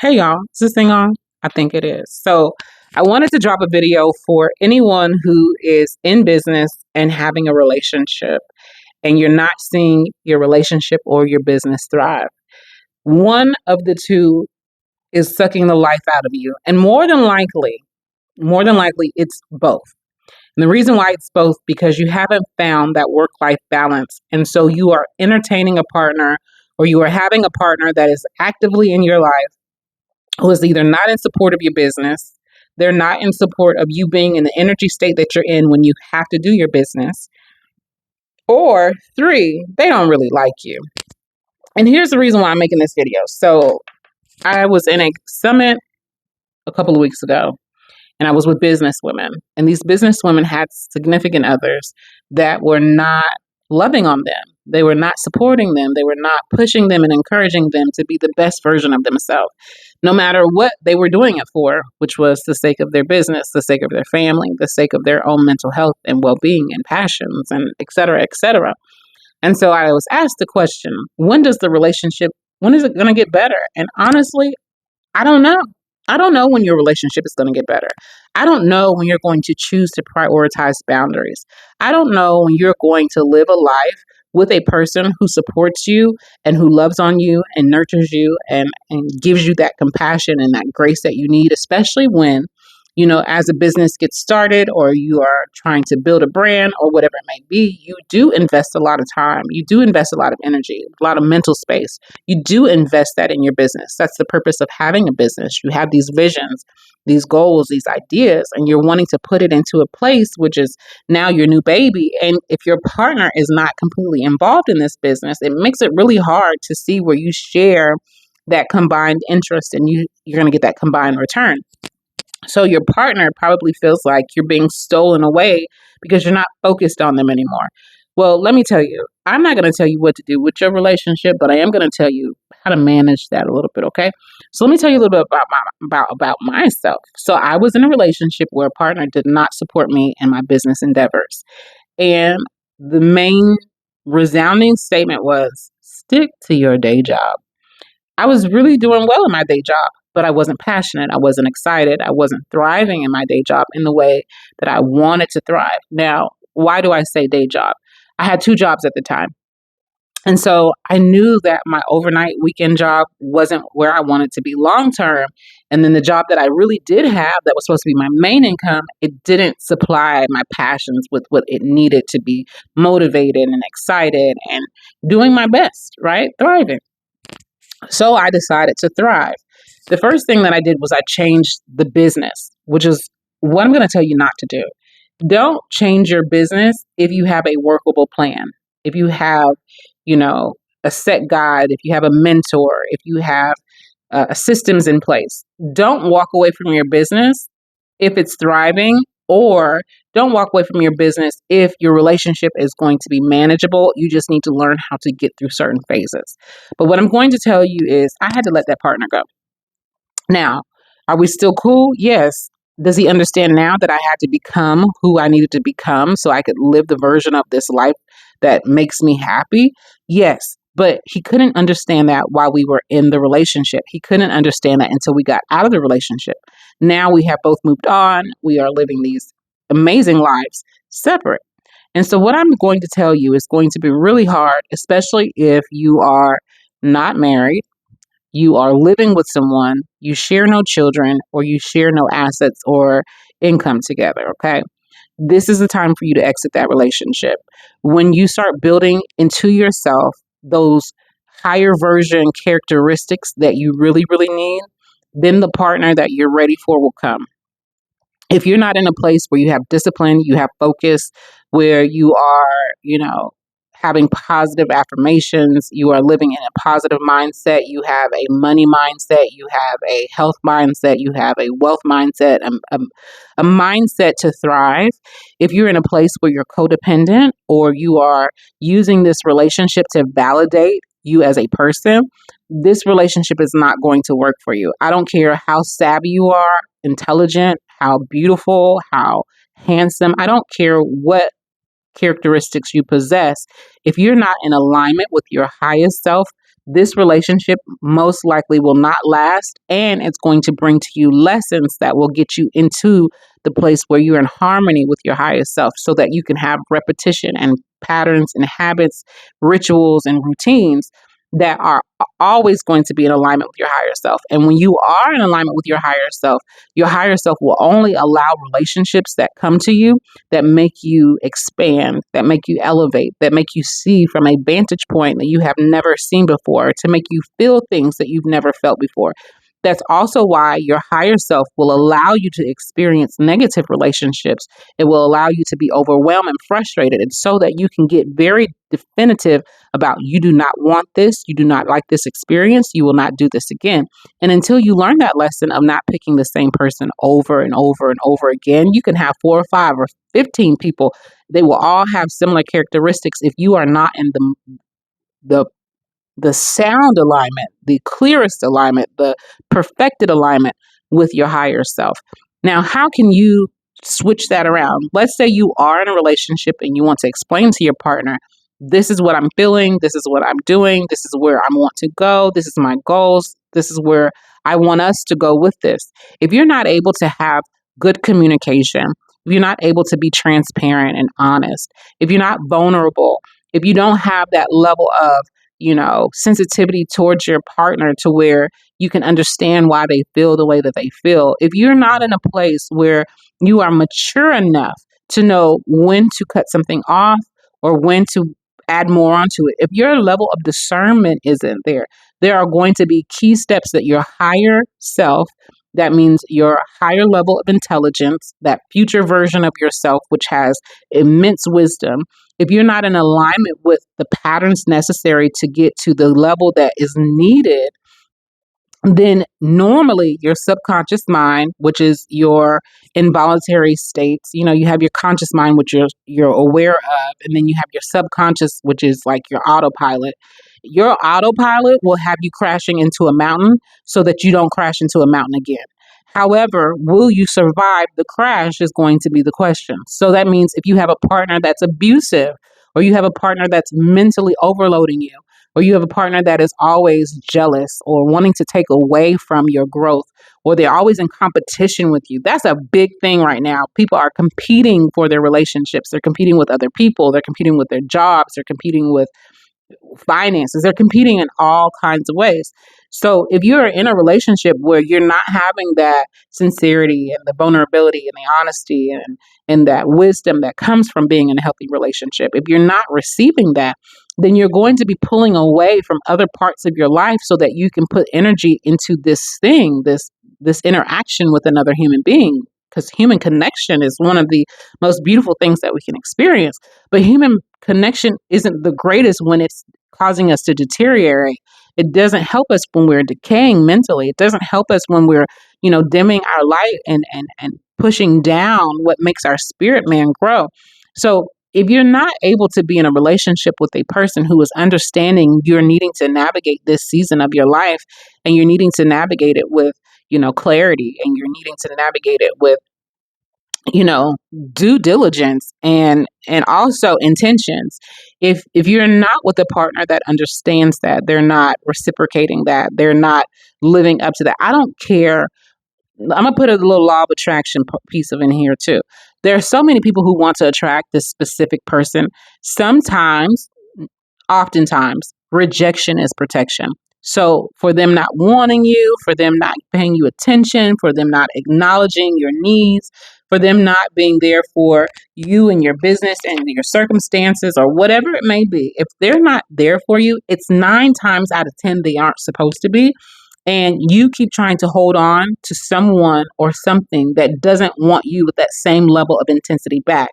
Hey y'all, is this thing on? I think it is. So I wanted to drop a video for anyone who is in business and having a relationship and you're not seeing your relationship or your business thrive. One of the two is sucking the life out of you. And more than likely, it's both. And the reason why it's both because you haven't found that work-life balance. And so you are entertaining a partner or you are having a partner that is actively in your life who is either not in support of your business, they're not in support of you being in the energy state that you're in when you have to do your business, or three, they don't really like you. And here's the reason why I'm making this video. So I was in a summit a couple of weeks ago, and I was with business women, and these business women had significant others that were not loving on them. They were not supporting them. They were not pushing them and encouraging them to be the best version of themselves, no matter what they were doing it for, which was the sake of their business, the sake of their family, the sake of their own mental health and well-being and passions and et cetera, et cetera. And so I was asked the question, when is it going to get better? And honestly, I don't know. I don't know when your relationship is going to get better. I don't know when you're going to choose to prioritize boundaries. I don't know when you're going to live a life with a person who supports you and who loves on you and nurtures you and gives you that compassion and that grace that you need, especially when, as a business gets started or you are trying to build a brand or whatever it may be, you do invest a lot of time. You do invest a lot of energy, a lot of mental space. You do invest that in your business. That's the purpose of having a business. You have these visions, these goals, these ideas, and you're wanting to put it into a place which is now your new baby. And if your partner is not completely involved in this business, it makes it really hard to see where you share that combined interest and you're going to get that combined return. So your partner probably feels like you're being stolen away because you're not focused on them anymore. Well, let me tell you, I'm not going to tell you what to do with your relationship, but I am going to tell you how to manage that a little bit, okay? So let me tell you a little bit about myself. So I was in a relationship where a partner did not support me in my business endeavors. And the main resounding statement was, stick to your day job. I was really doing well in my day job, but I wasn't passionate. I wasn't excited. I wasn't thriving in my day job in the way that I wanted to thrive. Now, why do I say day job? I had two jobs at the time. And so I knew that my overnight weekend job wasn't where I wanted to be long term. And then the job that I really did have that was supposed to be my main income, it didn't supply my passions with what it needed to be motivated and excited and doing my best, right? Thriving. So I decided to thrive. The first thing that I did was I changed the business, which is what I'm going to tell you not to do. Don't change your business if you have a workable plan. If you have, a set guide, if you have a mentor, if you have systems in place. Don't walk away from your business if it's thriving, or don't walk away from your business if your relationship is going to be manageable. You just need to learn how to get through certain phases. But what I'm going to tell you is I had to let that partner go. Now, are we still cool? Yes. Does he understand now that I had to become who I needed to become so I could live the version of this life that makes me happy? Yes. But he couldn't understand that while we were in the relationship. He couldn't understand that until we got out of the relationship. Now we have both moved on. We are living these amazing lives separate. And so what I'm going to tell you is going to be really hard, especially if you are not married, you are living with someone, you share no children, or you share no assets or income together, okay? This is the time for you to exit that relationship. When you start building into yourself those higher version characteristics that you really, really need, then the partner that you're ready for will come. If you're not in a place where you have discipline, you have focus, where you are, having positive affirmations, you are living in a positive mindset, you have a money mindset, you have a health mindset, you have a wealth mindset, a mindset to thrive. If you're in a place where you're codependent or you are using this relationship to validate you as a person, this relationship is not going to work for you. I don't care how savvy you are, intelligent, how beautiful, how handsome. I don't care what characteristics you possess. If you're not in alignment with your highest self, this relationship most likely will not last, and it's going to bring to you lessons that will get you into the place where you're in harmony with your higher self so that you can have repetition and patterns and habits, rituals and routines that are always going to be in alignment with your higher self. And when you are in alignment with your higher self will only allow relationships that come to you that make you expand, that make you elevate, that make you see from a vantage point that you have never seen before, to make you feel things that you've never felt before. That's also why your higher self will allow you to experience negative relationships. It will allow you to be overwhelmed and frustrated, and so that you can get very definitive about you do not want this, you do not like this experience, you will not do this again. And until you learn that lesson of not picking the same person over and over and over again, you can have 4 or 5 or 15 people. They will all have similar characteristics if you are not in the the sound alignment, the clearest alignment, the perfected alignment with your higher self. Now, how can you switch that around? Let's say you are in a relationship and you want to explain to your partner, this is what I'm feeling, this is what I'm doing, this is where I want to go, this is my goals, this is where I want us to go with this. If you're not able to have good communication, if you're not able to be transparent and honest, if you're not vulnerable, if you don't have that level of sensitivity towards your partner to where you can understand why they feel the way that they feel. If you're not in a place where you are mature enough to know when to cut something off or when to add more onto it, if your level of discernment isn't there, there are going to be key steps that your higher self, that means your higher level of intelligence, that future version of yourself, which has immense wisdom, if you're not in alignment with the patterns necessary to get to the level that is needed, then normally your subconscious mind, which is your involuntary states, you have your conscious mind, which you're aware of, and then you have your subconscious, which is like your autopilot. Your autopilot will have you crashing into a mountain so that you don't crash into a mountain again. However, will you survive the crash is going to be the question. So that means if you have a partner that's abusive, or you have a partner that's mentally overloading you, or you have a partner that is always jealous or wanting to take away from your growth, or they're always in competition with you. That's a big thing right now. People are competing for their relationships. They're competing with other people. They're competing with their jobs. They're competing with finances. They're competing in all kinds of ways. So if you're in a relationship where you're not having that sincerity and the vulnerability and the honesty and that wisdom that comes from being in a healthy relationship, if you're not receiving that, then you're going to be pulling away from other parts of your life so that you can put energy into this interaction with another human being. Because human connection is one of the most beautiful things that we can experience. But human connection isn't the greatest when it's causing us to deteriorate. It doesn't help us when we're decaying mentally. It doesn't help us when we're, dimming our light and pushing down what makes our spirit man grow. So if you're not able to be in a relationship with a person who is understanding you're needing to navigate this season of your life, and you're needing to navigate it with, clarity, and you're needing to navigate it with, due diligence and also intentions. If you're not with a partner that understands that, they're not reciprocating that, they're not living up to that. I don't care. I'm gonna put a little law of attraction piece of in here too. There are so many people who want to attract this specific person. Sometimes, oftentimes, rejection is protection. So for them not wanting you, for them not paying you attention, for them not acknowledging your needs, for them not being there for you and your business and your circumstances or whatever it may be, if they're not there for you, it's 9 times out of 10 they aren't supposed to be. And you keep trying to hold on to someone or something that doesn't want you with that same level of intensity back.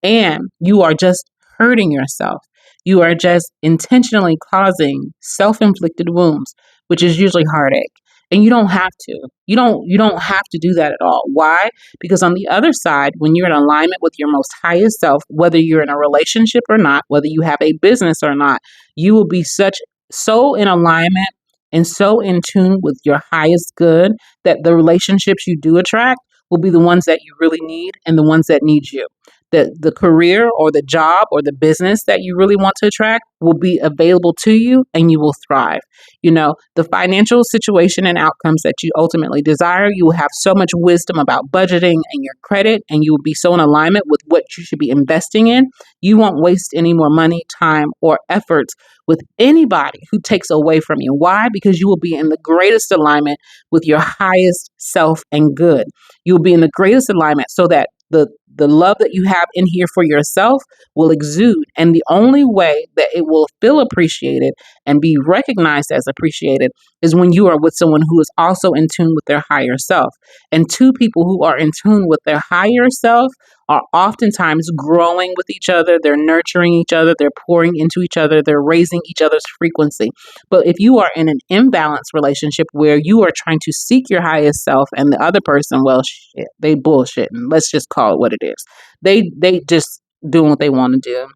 And you are just hurting yourself. You are just intentionally causing self-inflicted wounds, which is usually heartache. And you don't have to. You don't have to do that at all. Why? Because on the other side, when you're in alignment with your most highest self, whether you're in a relationship or not, whether you have a business or not, you will be so in alignment and so in tune with your highest good that the relationships you do attract will be the ones that you really need and the ones that need you. the career or the job or the business that you really want to attract will be available to you and you will thrive. The financial situation and outcomes that you ultimately desire, you will have so much wisdom about budgeting and your credit, and you will be so in alignment with what you should be investing in. You won't waste any more money, time, or efforts with anybody who takes away from you. Why? Because you will be in the greatest alignment with your highest self and good. You will be in the greatest alignment so that the love that you have in here for yourself will exude. And the only way that it will feel appreciated and be recognized as appreciated is when you are with someone who is also in tune with their higher self. And two people who are in tune with their higher self are oftentimes growing with each other, they're nurturing each other, they're pouring into each other, they're raising each other's frequency. But if you are in an imbalanced relationship where you are trying to seek your highest self and the other person, well, shit, they bullshitting. Let's just call it what it is. They just doing what they want to do.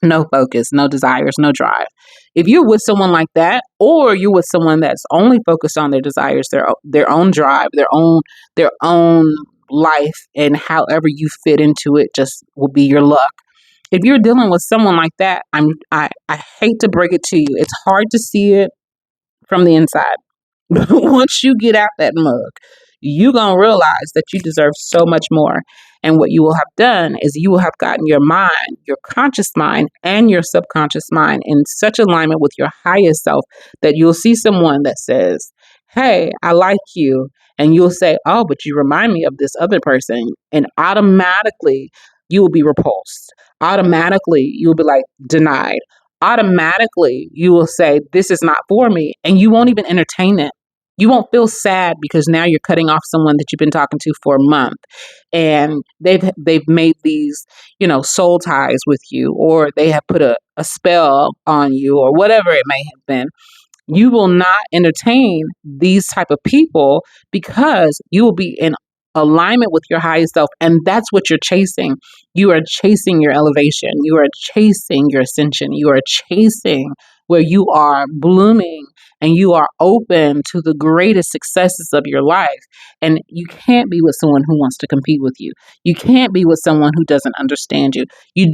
No focus, no desires, no drive. If you're with someone like that, or you're with someone that's only focused on their desires, their own drive, their own life, and however you fit into it just will be your luck. If you're dealing with someone like that, I hate to break it to you. It's hard to see it from the inside. But once you get out that mug, you're going to realize that you deserve so much more. And what you will have done is you will have gotten your mind, your conscious mind, and your subconscious mind in such alignment with your highest self that you'll see someone that says, "Hey, I like you." And you'll say, "Oh, but you remind me of this other person." And automatically, you will be repulsed. Automatically, you'll be like, denied. Automatically, you will say, "This is not for me." And you won't even entertain it. You won't feel sad because now you're cutting off someone that you've been talking to for a month, and they've made these, soul ties with you, or they have put a spell on you, or whatever it may have been. You will not entertain these type of people because you will be in alignment with your highest self, and that's what you're chasing. You are chasing your elevation, you are chasing your ascension, you are chasing where you are blooming and you are open to the greatest successes of your life. And you can't be with someone who wants to compete with you. You can't be with someone who doesn't understand you. You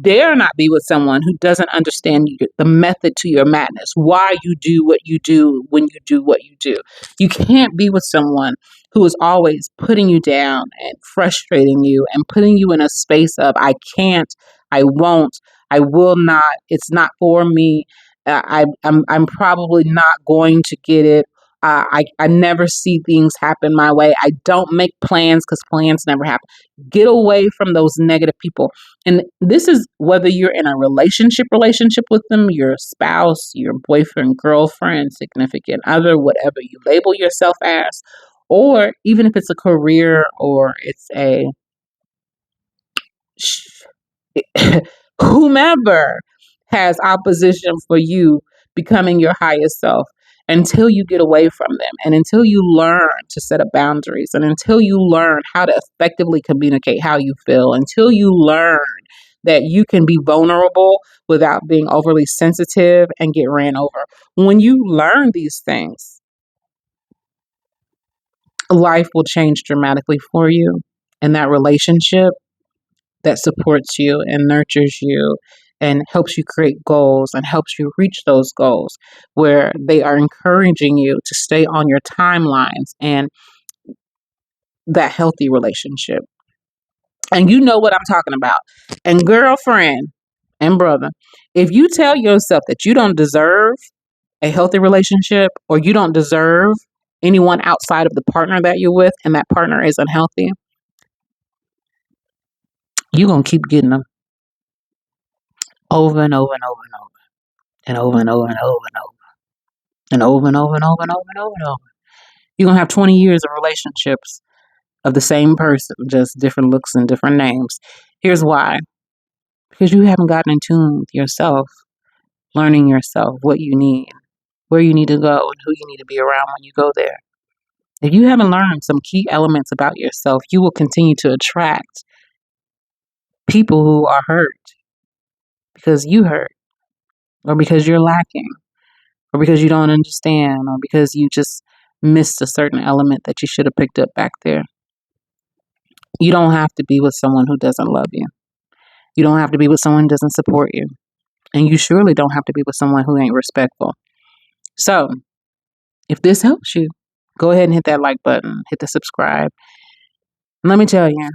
dare not be with someone who doesn't understand the method to your madness, why you do what you do when you do what you do. You can't be with someone who is always putting you down and frustrating you and putting you in a space of, "I can't, I won't, I will not, it's not for me, I'm probably not going to get it. I never see things happen my way. I don't make plans because plans never happen." Get away from those negative people. And this is whether you're in a relationship with them, your spouse, your boyfriend, girlfriend, significant other, whatever you label yourself as, or even if it's a career or it's a whomever has opposition for you becoming your highest self, until you get away from them and until you learn to set up boundaries and until you learn how to effectively communicate how you feel, until you learn that you can be vulnerable without being overly sensitive and get ran over. When you learn these things, life will change dramatically for you, and that relationship that supports you and nurtures you and helps you create goals and helps you reach those goals, where they are encouraging you to stay on your timelines, and that healthy relationship. And you know what I'm talking about. And girlfriend and brother, if you tell yourself that you don't deserve a healthy relationship, or you don't deserve anyone outside of the partner that you're with, and that partner is unhealthy, you're going to keep getting them over and over and over and over and over and over and over and over and over and over and over and over and over and over. You're going to have 20 years of relationships of the same person, just different looks and different names. Here's why. Because you haven't gotten in tune with yourself, learning yourself, what you need, where you need to go, and who you need to be around when you go there. If you haven't learned some key elements about yourself, you will continue to attract people who are hurt because you hurt, or because you're lacking, or because you don't understand, or because you just missed a certain element that you should have picked up back there. You don't have to be with someone who doesn't love you. You don't have to be with someone who doesn't support you. And you surely don't have to be with someone who ain't respectful. So, if this helps you, go ahead and hit that like button, hit the subscribe. And let me tell you,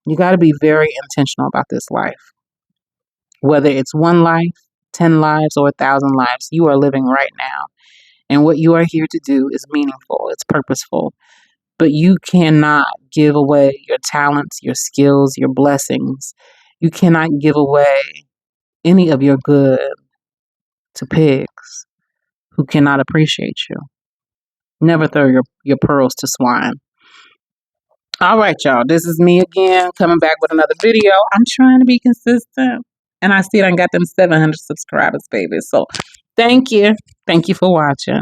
you got to be very intentional about this life. Whether it's one life, 10 lives, or 1,000 lives, you are living right now. And what you are here to do is meaningful, it's purposeful. But you cannot give away your talents, your skills, your blessings. You cannot give away any of your good to pigs who cannot appreciate you. Never throw your pearls to swine. All right, y'all. This is me again, coming back with another video. I'm trying to be consistent. And I see I got them 700 subscribers, baby. So thank you. Thank you for watching.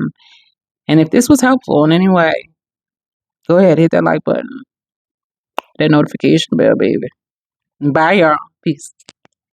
And if this was helpful in any way, go ahead, hit that like button, that notification bell, baby. Bye, y'all. Peace.